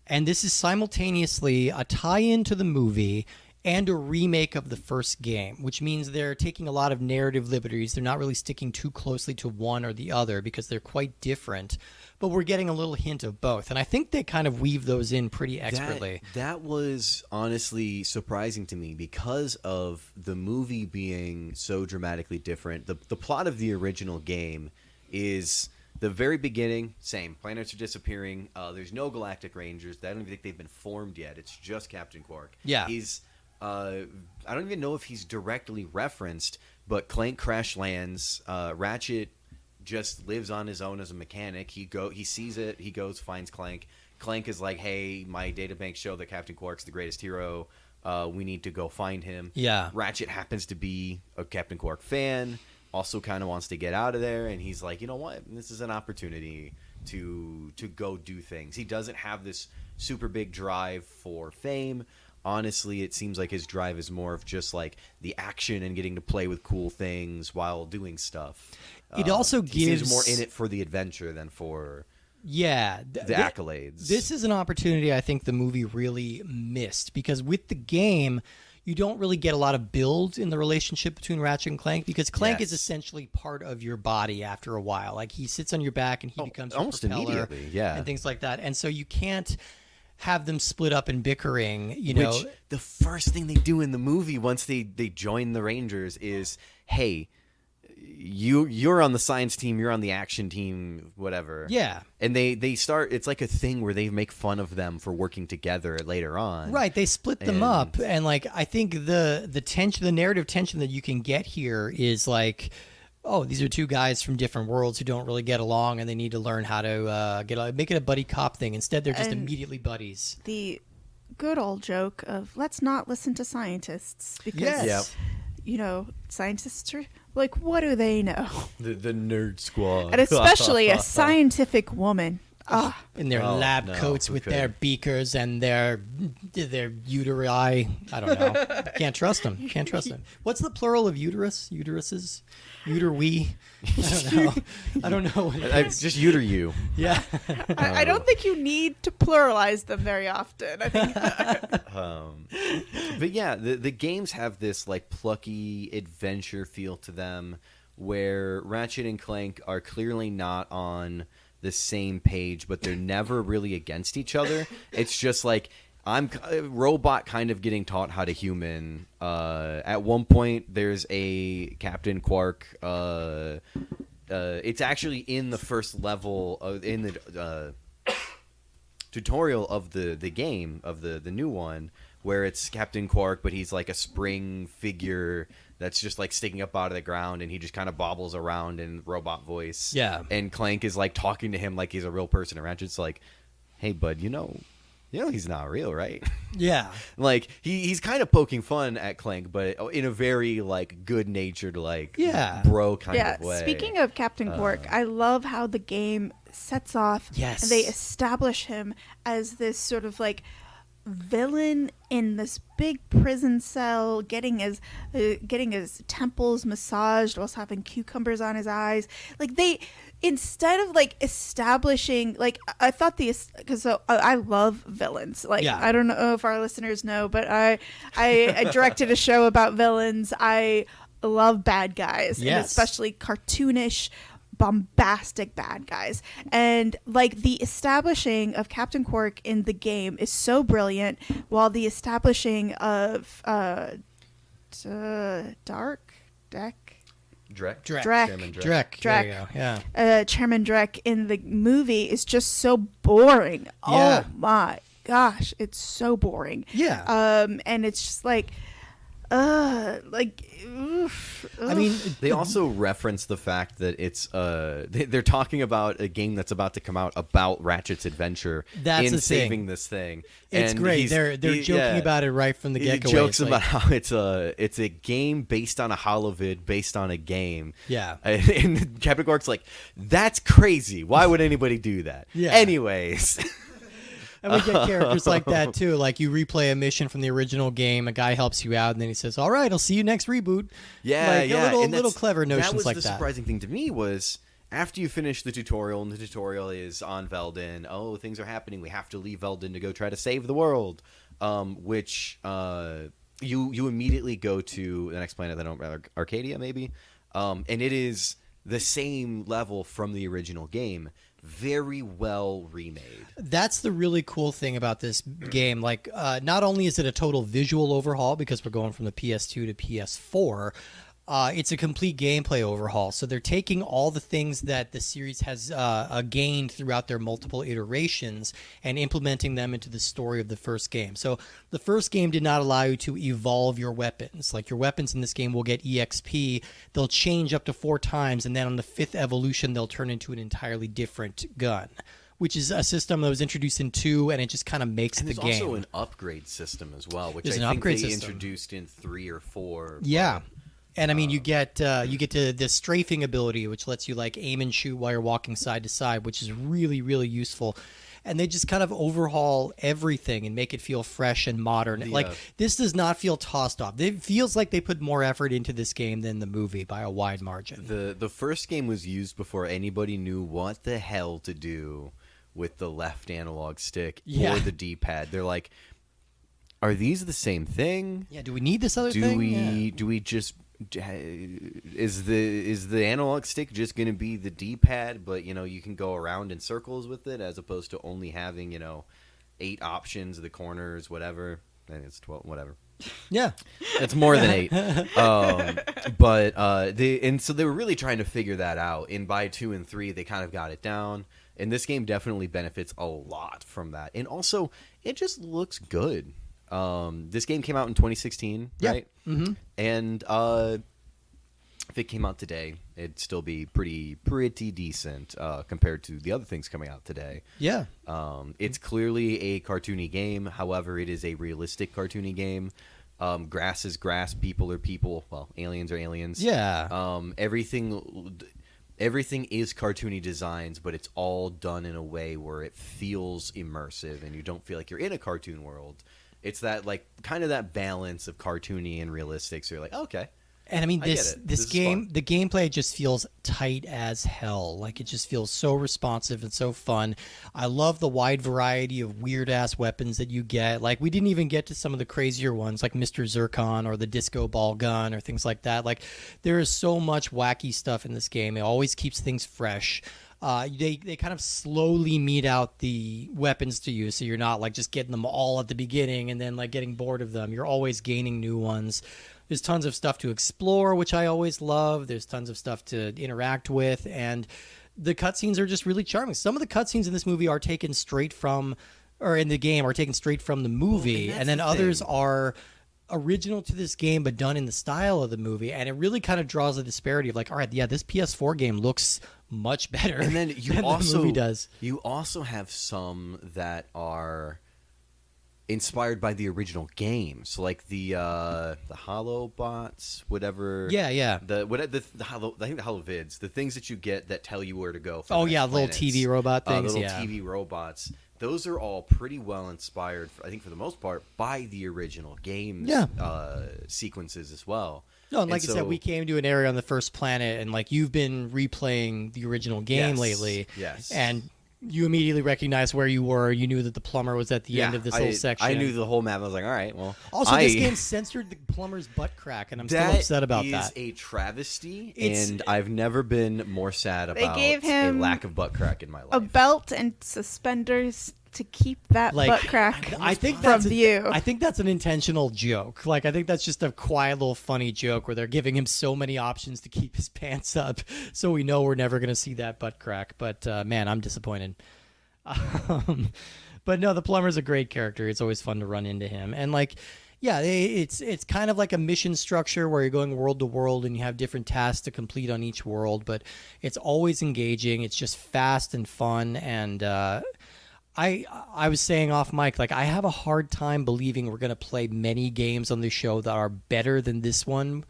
And this is simultaneously a tie-in to the movie and a remake of the first game, which means they're taking a lot of narrative liberties. They're not really sticking too closely to one or the other because they're quite different. But we're getting a little hint of both. And I think they kind of weave those in pretty expertly. That was honestly surprising to me because of the movie being so dramatically different. The plot of the original game is the very beginning, same. Planets are disappearing. There's no Galactic Rangers. I don't even think they've been formed yet. It's just Captain Quark. Yeah. He's... I don't even know if he's directly referenced, but Clank crash lands. Ratchet just lives on his own as a mechanic. He sees it. He goes, finds Clank. Clank is like, hey, my databanks show that Captain Quark's the greatest hero. We need to go find him. Yeah. Ratchet happens to be a Captain Quark fan, also kind of wants to get out of there, and he's like, you know what? This is an opportunity to go do things. He doesn't have this super big drive for fame. Honestly, it seems like his drive is more of just like the action and getting to play with cool things while doing stuff. It also he seems gives more in it for the adventure than for the accolades. This is an opportunity I think the movie really missed because with the game, you don't really get a lot of build in the relationship between Ratchet and Clank because Clank is essentially part of your body after a while. Like he sits on your back and he becomes your almost propeller immediately, yeah, and things like that. And so you can't have them split up and bickering, you know. Which the first thing they do in the movie once they join the Rangers is, hey, you're on the science team, you're on the action team, whatever. Yeah. And they start, it's like a thing where they make fun of them for working together later on. Right, they split them up, and like I think the tension, the narrative tension that you can get here is like, oh, these are two guys from different worlds who don't really get along, and they need to learn how to make it a buddy cop thing. Instead, they're just immediately buddies. The good old joke of let's not listen to scientists because you know, scientists are like, what do they know? The nerd squad. And especially a scientific woman. In their lab coats with their beakers and their uteri. I don't know. Can't trust them. Can't trust them. What's the plural of uterus? Uteruses? Uter-we? I don't know. It's just uter you. Yeah. I don't think you need to pluralize them very often. I think. But yeah, the games have this like plucky adventure feel to them where Ratchet and Clank are clearly not on the same page, but they're never really against each other. It's just like I'm a robot kind of getting taught how to human. At one point, there's a Captain Quark. It's actually in the first level in the tutorial of the game of the new one, where it's Captain Quark, but he's like a spring figure that's just like sticking up out of the ground, and he just kind of bobbles around in robot voice. Yeah. And Clank is like talking to him like he's a real person, and Ratchet's like, "Hey, bud, you know he's not real, right?" Yeah. Like he's kind of poking fun at Clank, but in a very like good-natured, like bro kind of way. Speaking of Captain Quark, I love how the game sets off. Yes. And they establish him as this sort of like villain in this big prison cell, getting his temples massaged whilst having cucumbers on his eyes. Like they, instead of like establishing, like I thought because I love villains. Like I don't know if our listeners know, but I directed a show about villains. I love bad guys, and Yes. especially cartoonish, bombastic bad guys. And like the establishing of Captain Quark in the game is so brilliant, while the establishing of Dark Deck. Drek. Drek. Chairman Drek. Drek. There you Drek. go. Yeah. Chairman Drek in the movie is just so boring. Yeah. Oh my gosh, it's so boring. Yeah. And it's just like, oof. I mean, They also reference the fact that it's they're talking about a game that's about to come out about Ratchet's adventure That's in the thing. saving this thing. it's And great. They're joking about it right from the He get-go. jokes It's about like, how it's a game based on a holovid based on a game. Yeah. And Captain Quark's like, that's crazy. Why would anybody do that? Yeah. Anyways. and we get characters like that too. Like you replay a mission from the original game, a guy helps you out, and then he says, "All right, I'll see you next reboot." Yeah, like, yeah. And little that's- clever that notions was like the that. surprising thing to me was after you finish the tutorial, and the tutorial is on Veldin. Oh, things are happening. We have to leave Veldin to go try to save the world. Which you immediately go to the next planet. That I don't rather Arcadia maybe, and it is the same level from the original game. Very well remade. That's the really cool thing about this game. Like, not only is it a total visual overhaul because we're going from the PS2 to PS4, it's a complete gameplay overhaul. So they're taking all the things that the series has gained throughout their multiple iterations and implementing them into the story of the first game. So the first game did not allow you to evolve your weapons. Like your weapons in this game will get EXP. They'll change up to 4 times, and then on the 5th evolution, they'll turn into an entirely different gun, which is a system that was introduced in 2, and it just kind of makes And the there's game. also an upgrade system as well, which There's I an think upgrade they system. introduced in 3 or 4. Yeah. And I mean, you get to the strafing ability, which lets you like aim and shoot while you're walking side to side, which is really, really useful. And they just kind of overhaul everything and make it feel fresh and modern. Like this does not feel tossed off. It feels like they put more effort into this game than the movie by a wide margin. The first game was used before anybody knew what the hell to do with the left analog stick Yeah. or the D-pad. They're like, are these the same thing? Yeah, do we need this other Do thing? we just is the analog stick just going to be the D-pad, but you can go around in circles with it as opposed to only having 8 options, the corners, whatever. I think it's 12, whatever. Yeah. It's more than 8. So they were really trying to figure that out. And by 2 and 3, they kind of got it down. And this game definitely benefits a lot from that. And also, it just looks good. This game came out in 2016, Yeah. right? Mm-hmm. And if it came out today, it'd still be pretty decent compared to the other things coming out today. Yeah. It's clearly a cartoony game. However, it is a realistic cartoony game. Grass is grass. People are people. Well, aliens are aliens. Yeah. Everything is cartoony designs, but it's all done in a way where it feels immersive and you don't feel like you're in a cartoon world. It's that kind of that balance of cartoony and realistic. So you're like, okay. And I mean, I get this it. This is game, fun. the gameplay just feels tight as hell. Like it just feels so responsive and so fun. I love the wide variety of weird ass weapons that you get. Like we didn't even get to some of the crazier ones, like Mr. Zircon or the disco ball gun or things like that. Like there is so much wacky stuff in this game. It always keeps things fresh. They kind of slowly mete out the weapons to you, so you're not like just getting them all at the beginning and then like getting bored of them. You're always gaining new ones. There's tons of stuff to explore, which I always love. There's tons of stuff to interact with, and the cutscenes are just really charming. Some of the cutscenes in this movie are taken straight from, or in the game are taken straight from the movie, and then others are original to this game but done in the style of the movie, and it really kind of draws a disparity of like, all right, yeah, this PS4 game looks much better And then you than also the movie does. You also have some that are inspired by the original game. So like the Holobots, whatever. Yeah. The Holo, I think the Holovids, the things that you get that tell you where to go. For Oh the yeah, next little planets. TV robot things. Little Yeah. TV robots. Those are all pretty well inspired, I think, for the most part, by the original game's sequences as well. No, and like And I said, so- we came to an area on the first planet, and like you've been replaying the original game Yes, lately. yes. And You immediately recognized where you were. You knew that the plumber was at the end of this whole section. I knew the whole map. I was like, all right, well. Also, this game censored the plumber's butt crack, and I'm still upset about that. That is a travesty, and I've never been more sad about gave a him lack of butt crack in my life. A belt and suspenders to keep that butt crack I think from that's view. I think that's an intentional joke. Like, I think that's just a quiet little funny joke where they're giving him so many options to keep his pants up, so we know we're never going to see that butt crack. But man, I'm disappointed. But no, the plumber's a great character. It's always fun to run into him, and like, yeah, it's kind of like a mission structure where you're going world to world and you have different tasks to complete on each world. But it's always engaging. It's just fast and fun, and I was saying off mic, like, I have a hard time believing we're going to play many games on this show that are better than this one,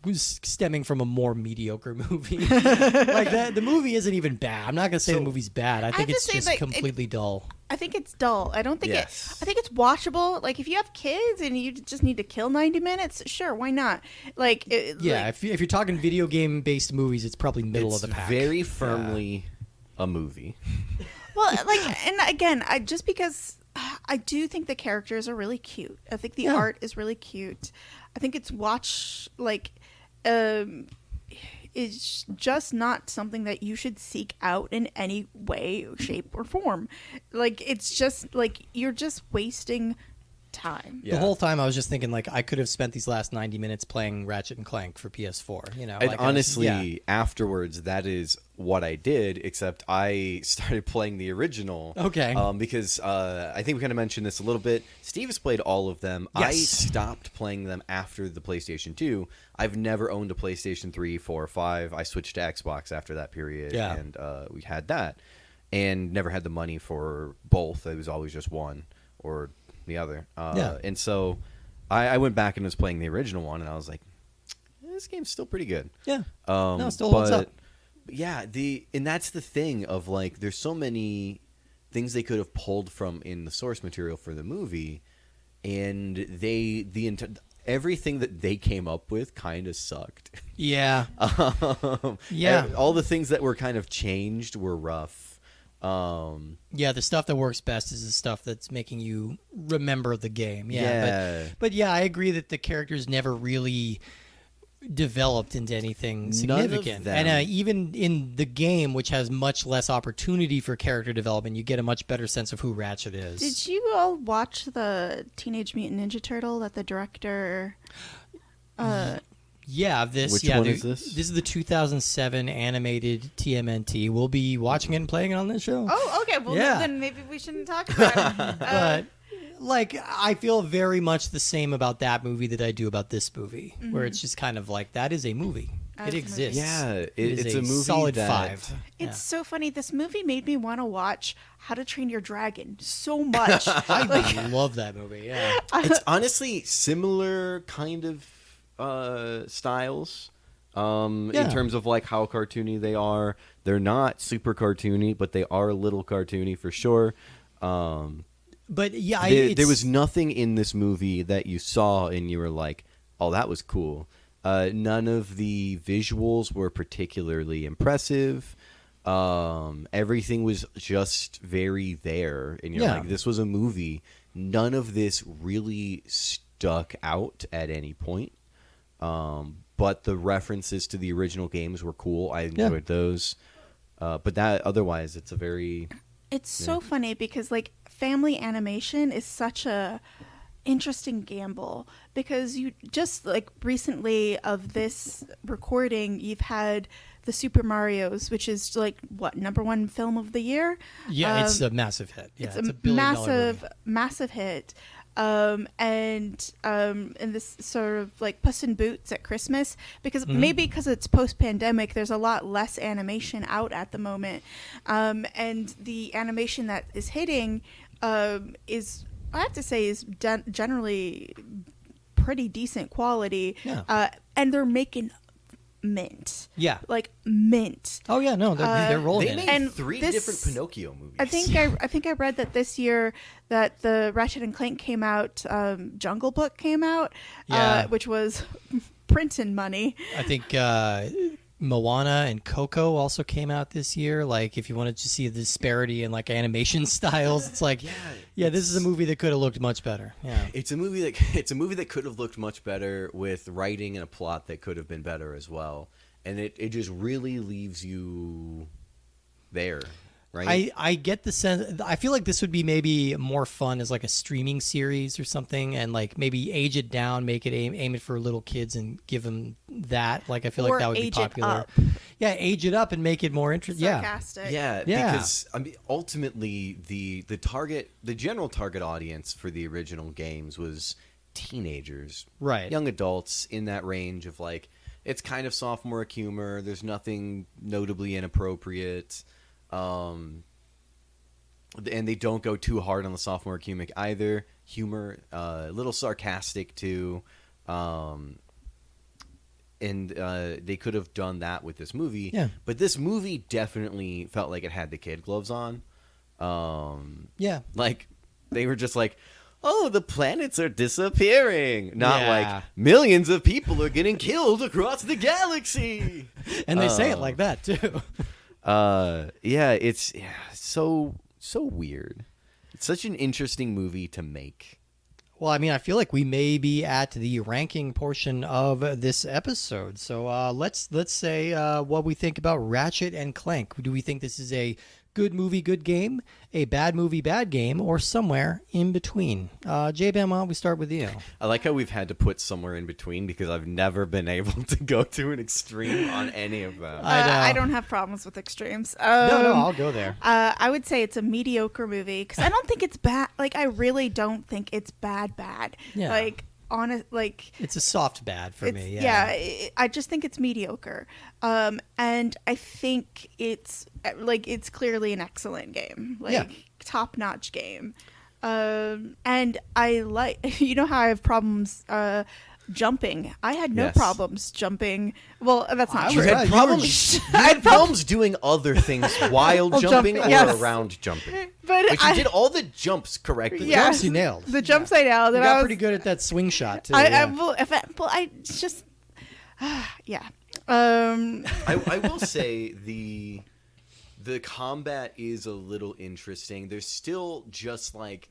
was stemming from a more mediocre movie. Like, the movie isn't even bad. I'm not going to say the movie's bad. I think it's just completely dull. I think it's dull. I don't think Yes. I think it's watchable. Like, if you have kids and you just need to kill 90 minutes, sure, why not? Like, Yeah, if you're talking video game based movies, it's probably middle of the pack. Very firmly a movie. Well, like, and again, just because I do think the characters are really cute. I think the art is really cute. I think it's it's just not something that you should seek out in any way, shape, or form. Like, it's just like you're just wasting time. Yeah. The whole time I was just thinking, like, I could have spent these last 90 minutes playing Ratchet and Clank for PS4. You know, And like, honestly, afterwards, that is what I did, except I started playing the original. Okay. Because I think we kind of mentioned this a little bit. Steve has played all of them. Yes. I stopped playing them after the PlayStation 2. I've never owned a PlayStation 3, 4, or 5. I switched to Xbox after that period, and we had that. And never had the money for both. It was always just one or the other. And so I went back and was playing the original one, and I was like, this game's still pretty good. Yeah. No, it still holds up. Yeah, and that's the thing of, like, there's so many things they could have pulled from in the source material for the movie, and everything that they came up with kind of sucked. Yeah. Yeah. All the things that were kind of changed were rough. Yeah, the stuff that works best is the stuff that's making you remember the game. Yeah. But yeah, I agree that the characters never really developed into anything significant. them. And even in the game, which has much less opportunity for character development, you get a much better sense of who Ratchet is. Did you all watch the Teenage Mutant Ninja Turtle that the director... Yeah, Which one is this? This is the 2007 animated TMNT. We'll be watching it and playing it on this show. Oh, okay. Well, Yeah. then maybe we shouldn't talk about it. But like, I feel very much the same about that movie that I do about this movie, where it's just kind of like, that is a movie. That's It a exists. Yeah, It it's is a movie solid that- 5. It's so funny. This movie made me want to watch How to Train Your Dragon so much. I love that movie. Yeah. It's honestly similar kind of styles in terms of, like, how cartoony they are. They're not super cartoony, but they are a little cartoony for sure. But yeah, There was nothing in this movie that you saw and you were like, oh, that was cool. None of the visuals were particularly impressive. Everything was just very there. And you're like, this was a movie. None of this really stuck out at any point. But the references to the original games were cool. I enjoyed those. But that otherwise, it's a very... It's so funny because, like, family animation is such a interesting gamble, because you just, like, recently of this recording, you've had the Super Marios, which is, like, what, #1 film of the year? Yeah, it's a massive hit. Yeah, it's a a $1 billion movie. massive hit. And this sort of like Puss in Boots at Christmas, because maybe because it's post-pandemic, there's a lot less animation out at the moment, and the animation that is hitting is, I have to say, is generally pretty decent quality. Yeah. And they're making mint. Yeah. Like mint. Oh yeah, no, they're rolling They in it. made And 3 this- different Pinocchio movies. I think I read that this year that the Ratchet and Clank came out, Jungle Book came out, Yeah. which was printing money. I think Moana and Coco also came out this year. Like, if you wanted to see the disparity in like animation styles, it's like, yeah, this is a movie that could have looked much better. Yeah, it's a movie that could have looked much better with writing and a plot that could have been better as well. And it just really leaves you there. Right. I get the sense. I feel like this would be maybe more fun as like a streaming series or something, and like maybe age it down, make it aim it for little kids, and give them that. Like I feel like that would be popular. Yeah, age it up and make it more interesting. Sarcastic. Yeah, because I mean, ultimately the general target audience for the original games was teenagers, right? Young adults in that range of like, it's kind of sophomore humor. There's nothing notably inappropriate. And they don't go too hard on the sophomore humor, a little sarcastic too. And they could have done that with this movie. Yeah. But this movie definitely felt like it had the kid gloves on. Yeah. Like, they were just like, oh, the planets are disappearing. Not Yeah. like, millions of people are getting killed across the galaxy. And they say it like that too. It's so weird. It's such an interesting movie to make. Well, I mean, I feel like we may be at the ranking portion of this episode. So let's say what we think about Ratchet and Clank. Do we think this is a good movie, good game, a bad movie, bad game, or somewhere in between? J-Bam, why don't we start with you? I like how we've had to put somewhere in between because I've never been able to go to an extreme on any of them. I don't have problems with extremes. No, I'll go there. I would say it's a mediocre movie because I don't think it's bad. Like, I really don't think it's bad. Yeah. Like, It's a soft bad for me. I just think it's mediocre. And I think it's clearly an excellent game, top-notch game. And I like, you know how I have problems jumping. I had no problems jumping. Well, that's not You true. had problems. You had problems doing other things while jumping or yes. around jumping. But you did all the jumps correctly. Yeah. Jumps you nailed. The jumps I nailed. You And got I was pretty good at that swing shot too. it's just yeah. I will say the combat is a little interesting. There's still just like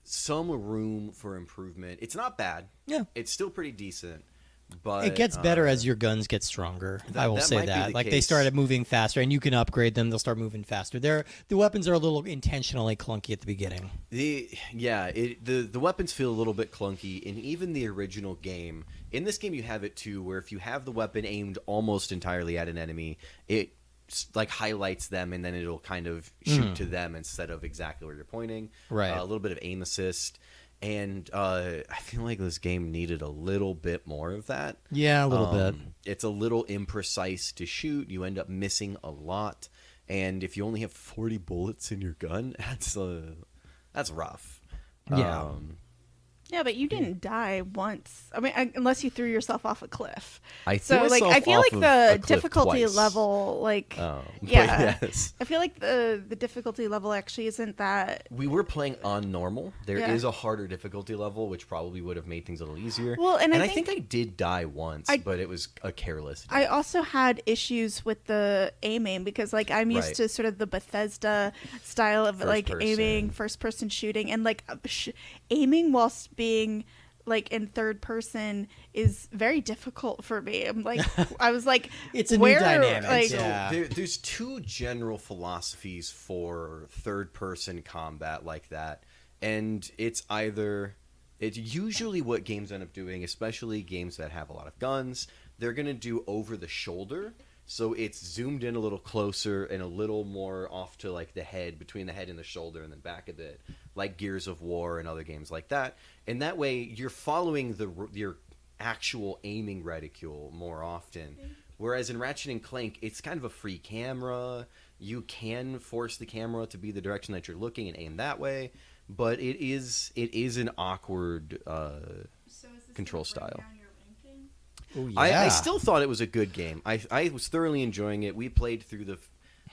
some room for improvement. It's not bad. Yeah. It's still pretty decent. But it gets better as your guns get stronger. I will that say might be that. the Like, they case. started moving faster, and you can upgrade them. They'll start moving faster. The weapons are a little intentionally clunky at the beginning. The weapons feel a little bit clunky, and even the original game. In this game, you have it too, where if you have the weapon aimed almost entirely at an enemy, it like highlights them, and then it'll kind of shoot to them instead of exactly where you're pointing. Right. A little bit of aim assist, and I feel like this game needed a little bit more of that. Yeah, a little bit. It's a little imprecise to shoot. You end up missing a lot, and if you only have 40 bullets in your gun, that's rough. Yeah. Yeah, but you didn't die once. I mean, unless you threw yourself off a cliff. I threw So, like, myself I feel off like of the a cliff difficulty twice. level, like, But yeah. yes. I feel like the difficulty level actually isn't that. We were playing on normal. There Yeah. is a harder difficulty level, which probably would have made things a little easier. Well, and I I think think I did die once, but it was a careless. I also had issues with the aiming because, like, I'm used Right. to sort of the Bethesda style of First like person. aiming, first person shooting, and like aiming whilst being like in third person is very difficult for me. I'm like, I was like, It's a where, new dynamic. like, Yeah. There's two general philosophies for third-person combat like that, and it's usually what games end up doing, especially games that have a lot of guns. They're gonna do over the shoulder, so it's zoomed in a little closer and a little more off to like the head, between the head and the shoulder, and then back a bit, like Gears of War and other games like that. And that way, you're following your actual aiming reticule more often. Whereas in Ratchet and Clank, it's kind of a free camera. You can force the camera to be the direction that you're looking and aim that way, but it is an awkward control style. Ooh, yeah. I still thought it was a good game. I was thoroughly enjoying it. We played through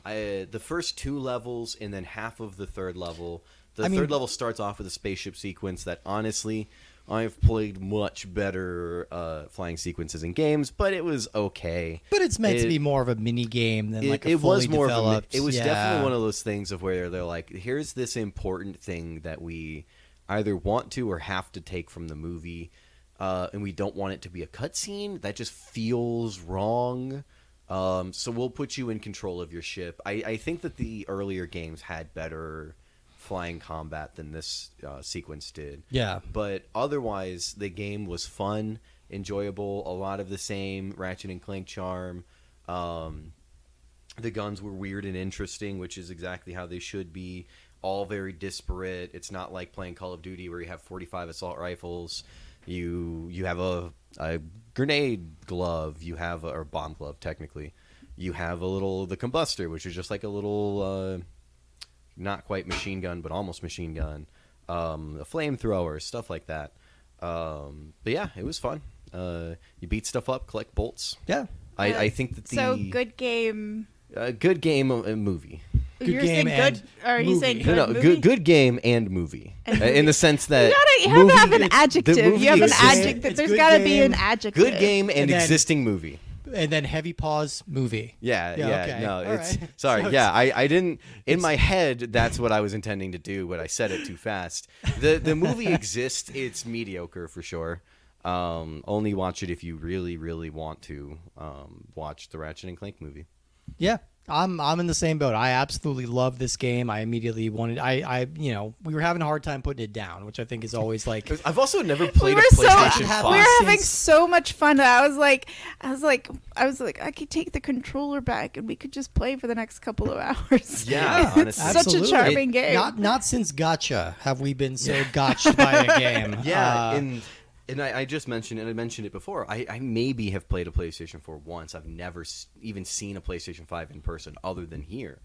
the first 2 levels and then half of the third level. The third level starts off with a spaceship sequence that honestly I've played much better flying sequences in games, but it was okay. But it's meant to be more of a mini game than like a it fully was more developed. it was yeah. definitely one of those things of where they're like, here's this important thing that we either want to or have to take from the movie, and we don't want it to be a cutscene. That just feels wrong. So we'll put you in control of your ship. I think that the earlier games had better flying combat than this sequence did. Yeah. But otherwise, the game was fun, enjoyable, a lot of the same Ratchet and Clank charm. The guns were weird and interesting, which is exactly how they should be. All very disparate. It's not like playing Call of Duty where you have 45 assault rifles. You have a grenade glove. You have or bomb glove technically. You have the combustor, which is just like a little not quite machine gun, but almost machine gun. A flamethrower, stuff like that. But yeah, it was fun. You beat stuff up, collect bolts. Yeah. I think that So good game. good game and movie. You're game saying and good? Or are you saying movie. good No, movie? good game and movie. In the sense that You have to have an the adjective. movie You have an exists. adjective. It's There's good got to be an game, adjective. good game and And then- existing movie. And then heavy pause movie. Yeah. okay. No, All it's right. sorry. So Yeah, I didn't. In my head, that's what I was intending to do, but I said it too fast. The movie exists. It's mediocre for sure. Only watch it if you really, really want to watch the Ratchet and Clank movie. Yeah. I'm in the same boat. I absolutely love this game. I immediately wanted I we were having a hard time putting it down, which I think is always like I've also never We played were a PlayStation 5. we were having Since- so much fun. I was like, I could take the controller back and we could just play for the next couple of hours. Yeah, It's honestly. such Absolutely. a charming game. Not since Gotcha have we been so gotched by a game. Yeah, and I just mentioned, and I mentioned it before, I maybe have played a PlayStation 4 once. I've never even seen a PlayStation 5 in person other than here.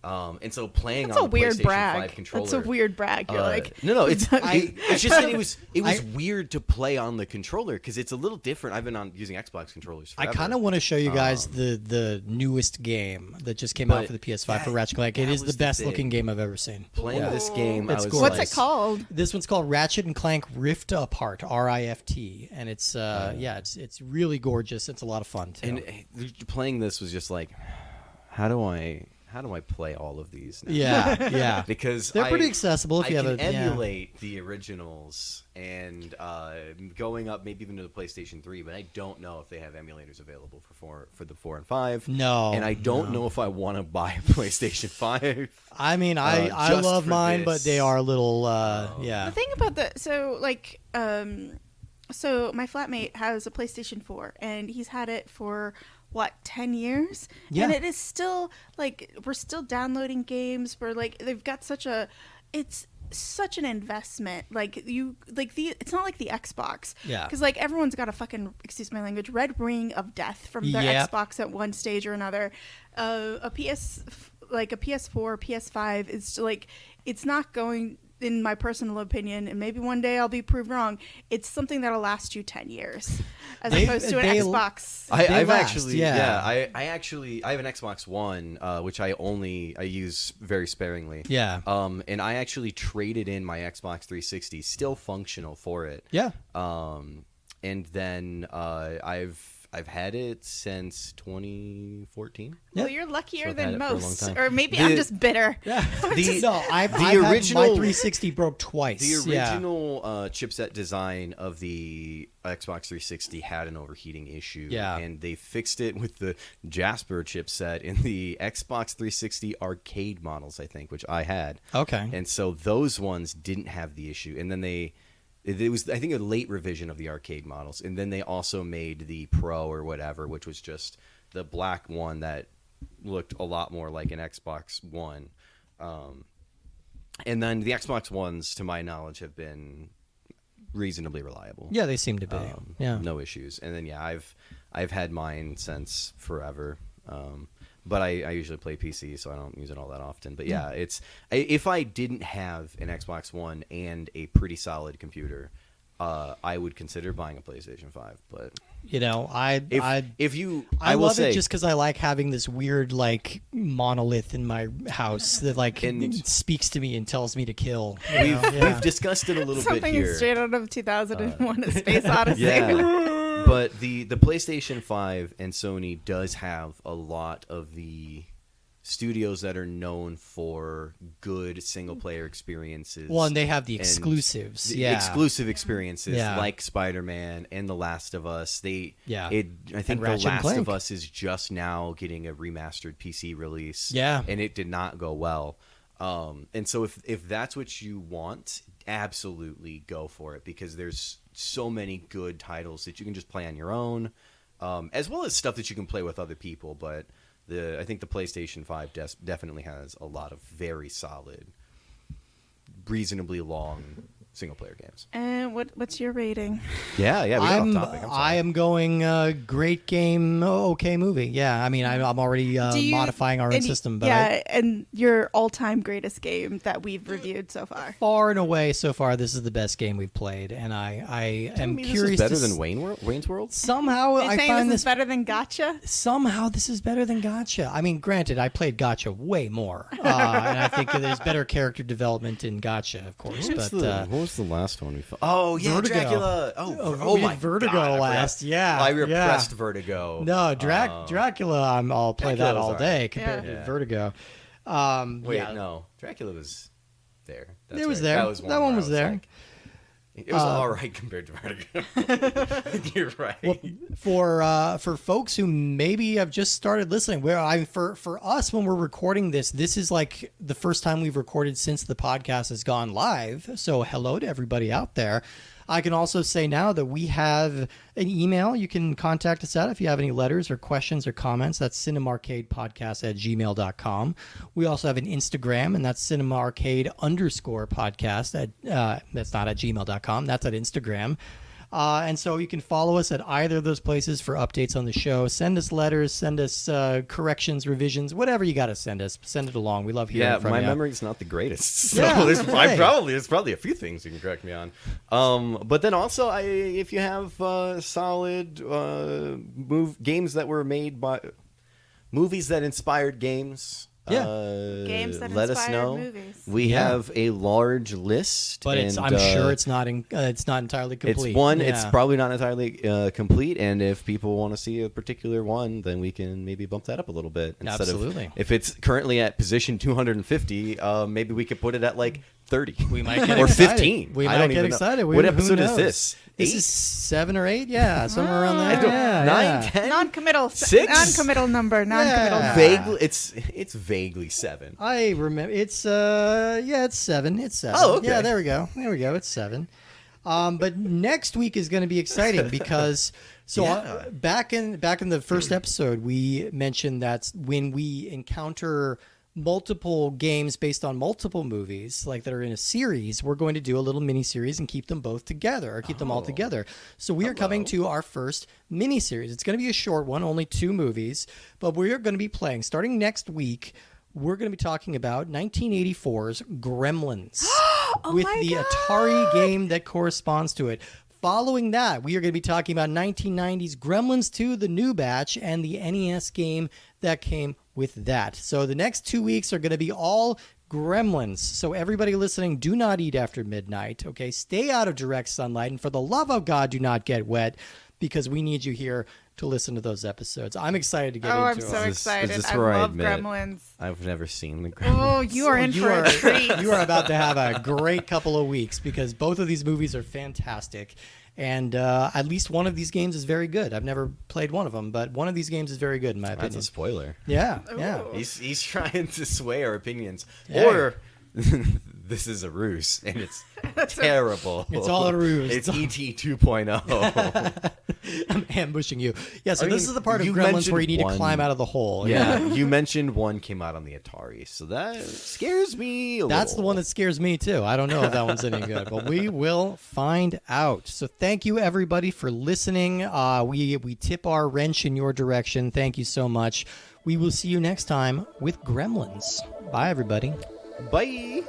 And so playing That's on a the weird PlayStation brag. 5 controller. That's a weird brag. You're like, no, it's it's just that it was I- weird to play on the controller because it's a little different. I've been using Xbox controllers I forever. kind of want to show you guys the newest game that just came out but for the PS5 for that- Ratchet Clank. It that is the was the best thing. looking game I've ever seen. playing this game. It's I was gorgeous. what's like, it called? This one's called Ratchet and Clank Rift Apart, RIFT, and it's it's really gorgeous. It's a lot of fun too. And playing this was just like, how do I play all of these now? yeah. Because They're pretty accessible if I you have can a emulate the originals and going up maybe even to the PlayStation 3, but I don't know if they have emulators available for the 4 and 5. No, and I don't know if I want to buy a PlayStation 5. I mean, I just love for mine, but this. they are a little The thing about so my flatmate has a PlayStation 4 and he's had it for 10 years? Yeah. And it is still like we're still downloading games. We're like they've got it's such an investment. It's not like the Xbox. Yeah. Because like everyone's got a fucking, excuse my language, red ring of death from their Yep. Xbox at one stage or another. A PS4, PS5 is like it's not going. In my personal opinion, and maybe one day I'll be proved wrong, it's something that'll last you 10 years, as opposed to an Xbox. I've last, actually, yeah. I have an Xbox One, which I use very sparingly. Yeah. And I actually traded in my Xbox 360, still functional for it. Yeah. And then I've had it since 2014. Well, you're luckier So I've had than it for a long most, time. or maybe The- I'm just bitter. No, I've the had my original- 360 broke twice. The Yeah. original chipset design of the Xbox 360 had an overheating issue. Yeah. And they fixed it with the Jasper chipset in the Xbox 360 arcade models, I think, which I had. Okay. And so those ones didn't have the issue. And then it was, I think, a late revision of the arcade models. And then they also made the Pro or whatever, which was just the black one that looked a lot more like an Xbox One. And then the Xbox Ones, to my knowledge, have been reasonably reliable. Yeah, they seem to be. Yeah. No issues. And then, yeah, I've had mine since forever. But I usually play PC, so I don't use it all that often. But yeah, if I didn't have an Xbox One and a pretty solid computer, I would consider buying a PlayStation 5. But You know, I will love say, it just because I like having this weird like monolith in my house that like speaks to me and tells me to kill. we've discussed it a little Something bit here. straight out of 2001: A Space Odyssey. Yeah, but the PlayStation 5 and Sony does have a lot of the studios that are known for good single player experiences. Well, and they have the exclusives. Exclusive experiences Yeah. like Spider-Man and The Last of Us. I think And The Ratchet Last Clank. of Us is just now getting a remastered PC release. Yeah. And it did not go well. And so if that's what you want, absolutely go for it, because there's so many good titles that you can just play on your own, as well as stuff that you can play with other people. But I think the PlayStation 5 definitely has a lot of very solid, reasonably long single-player games. And what's your rating? Yeah, we got off topic. I'm sorry. I am going great game, okay movie. Yeah, I mean, I'm already modifying our own system, but and your all-time greatest game that we've reviewed so far. far and away so far, this is the best game we've played, and I am curious. This is better than Wayne's World? Somehow You're I saying find this this is better than Gotcha? Somehow this is better than Gotcha. I mean, granted, I played Gotcha way more, and I think there's better character development in Gotcha, of course. What was the last one we felt? Oh yeah, Vertigo. Dracula. Oh we my did Vertigo God, last. Yeah, I repressed yeah. Vertigo. No, Dracula. I'll play that all day compared Yeah. to Vertigo. No, Dracula was there. That's It was right. there. That one was there. like, it was all right compared to Vertigo. You're right. For folks who maybe have just started listening, for us when we're recording this is like the first time we've recorded since the podcast has gone live. So hello to everybody out there. I can also say now that we have an email you can contact us at if you have any letters or questions or comments. That's cinemaarcadepodcast@gmail.com. We also have an Instagram, and that's cinemaarcade_podcast. That's not at gmail.com. That's at Instagram. And so you can follow us at either of those places for updates on the show. Send us letters, send us corrections, revisions, whatever you got to send us. Send it along. We love hearing from you. Yeah, my memory's not the greatest. So Yeah, there's hey. probably a few things you can correct me on. But then also, if you have solid games that were made by movies that inspired games. Games that let us inspired know. movies. We have a large list, But I'm sure it's not entirely complete. It's probably not entirely complete, and if people want to see a particular one, then we can maybe bump that up a little bit. Absolutely. If it's currently at position 250, maybe we could put it at like 30. We might get or excited. 15. We I might don't get even know. excited. What Who episode is knows? this? This 8? is 7 or 8. Yeah, somewhere around there. Yeah, 9, yeah. 10? Non-committal. 6? Non-committal number. Non-committal. Yeah. number. Vaguely, it's vaguely 7. I remember it's 7. It's 7. Oh, okay. Yeah, there we go. It's 7. But next week is going to be exciting because back in the first episode we mentioned that when we encounter multiple games based on multiple movies like that are in a series, we're going to do a little mini series and keep them both together or keep them all together. So we are coming to our first mini series. It's going to be a short one, only 2 movies, but we are going to be playing starting next week. We're going to be talking about 1984's Gremlins with the Atari game that corresponds to it. Following that, we are going to be talking about 1990's Gremlins 2, the new batch, and the NES game that came with that. So the next 2 weeks are going to be all Gremlins. So everybody listening, do not eat after midnight, okay? Stay out of direct sunlight, and for the love of God, do not get wet, because we need you here to listen to those episodes. I'm excited to get into I'm them. so excited. Is this I where I love admit Gremlins. I've never seen the Gremlins. Oh, you are in for a treat. You are about to have a great couple of weeks because both of these movies are fantastic. And at least one of these games is very good. I've never played one of them, but one of these games is very good in my opinion. That's a spoiler. Yeah. He's trying to sway our opinions. Yeah. Or this is a ruse, and it's terrible. It's all a ruse. It's ET 2.0. I'm ambushing you. Yeah, so I this mean, is the part of you Gremlins where you need mentioned to climb one. out of the hole. Yeah, you mentioned one came out on the Atari, so that scares me a That's the little. one that scares me too. I don't know if that one's any good, but we will find out. So thank you everybody for listening. We tip our wrench in your direction. Thank you so much. We will see you next time with Gremlins. Bye everybody. Bye.